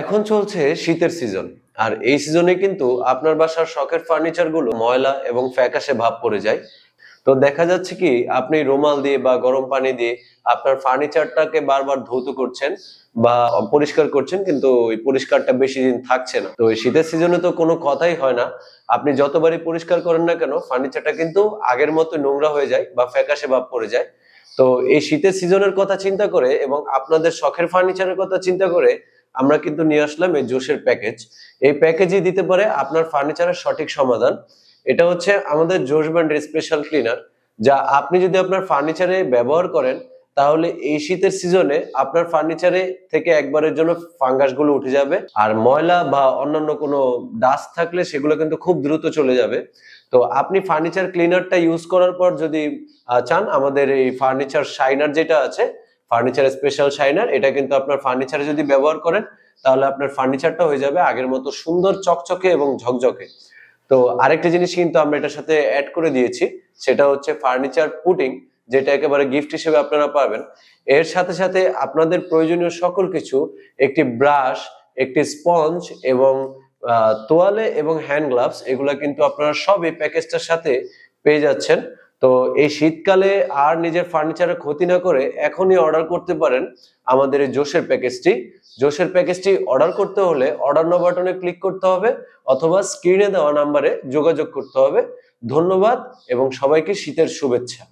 এখন চলছে শীতের সিজন, আর এই সিজনে কিন্তু আপনার বাসার শখের ফার্নিচার গুলো ময়লা এবং ফ্যাকাশে ভাব পড়ে যায়। তো দেখা যাচ্ছে কি আপনি রুমাল দিয়ে বা গরম পানি দিয়ে আপনার ফার্নিচারটাকে বারবার ধৌত করছেন বা পরিষ্কার করছেন, কিন্তু ওই পরিষ্কারটা বেশি দিন থাকছে না। তো এই শীতের সিজনে তো কোনো কথাই হয় না, আপনি যতবারই পরিষ্কার করেন না কেন ফার্নিচারটা কিন্তু আগের মতো নোংরা হয়ে যায় বা ফ্যাকাশে ভাব পড়ে যায়। তো এই শীতের সিজনের কথা চিন্তা করে এবং আপনাদের শখের ফার্নিচারের কথা চিন্তা করে আমরা কিন্তু নিয়ে আসলাম এই জোশের প্যাকেজ। এই প্যাকেজই দিতে পারে আপনার ফার্নিচারের সঠিক সমাধান। এটা হচ্ছে আমাদের জোশ ব্র্যান্ডের স্পেশাল ক্লিনার, যা আপনি যদি আপনার ফার্নিচারে ব্যবহার করেন তাহলে এই শীতের সিজনে আপনার ফার্নিচারে থেকে একবারের জন্য ফাঙ্গাস গুলো উঠে যাবে, আর ময়লা বা অন্যান্য কোনো ডাস্ট থাকলে সেগুলো কিন্তু খুব দ্রুত চলে যাবে। তো আপনি ফার্নিচার ক্লিনারটা ইউজ করার পর যদি চান, আমাদের এই ফার্নিচার শাইনার যেটা আছে, ফার্নিচার স্পেশাল শাইনার, এটা কিন্তু আপনার ফার্নিচারে যদি ব্যবহার করেন তাহলে আপনার ফার্নিচারটা হয়ে যাবে আগের মতো সুন্দর চকচকে এবং ঝকঝকে। তো আরেকটা জিনিস কিন্তু আমরা এটার সাথে অ্যাড করে দিয়েছি, সেটা হচ্ছে ফার্নিচার পুটিং, যেটা একেবারে গিফট হিসেবে আপনারা পাবেন। এর সাথে সাথে আপনাদের প্রয়োজনীয় সকল কিছু, একটি ব্রাশ, একটি স্পঞ্জ এবং তোয়ালে এবং হ্যান্ড গ্লাভস, এগুলা কিন্তু আপনারা সব এই প্যাকেজটার সাথে পেয়ে যাচ্ছেন। তো এই শীতকালে আর নিজের ফার্নিচারের ক্ষতি না করে এখনই অর্ডার করতে পারেন আমাদের এই জোশের প্যাকেজটি। জোশের প্যাকেজটি অর্ডার করতে হলে অর্ডার নাও বাটনে ক্লিক করতে হবে অথবা স্ক্রিনে দেওয়া নাম্বারে যোগাযোগ করতে হবে। ধন্যবাদ এবং সবাইকে শীতের শুভেচ্ছা।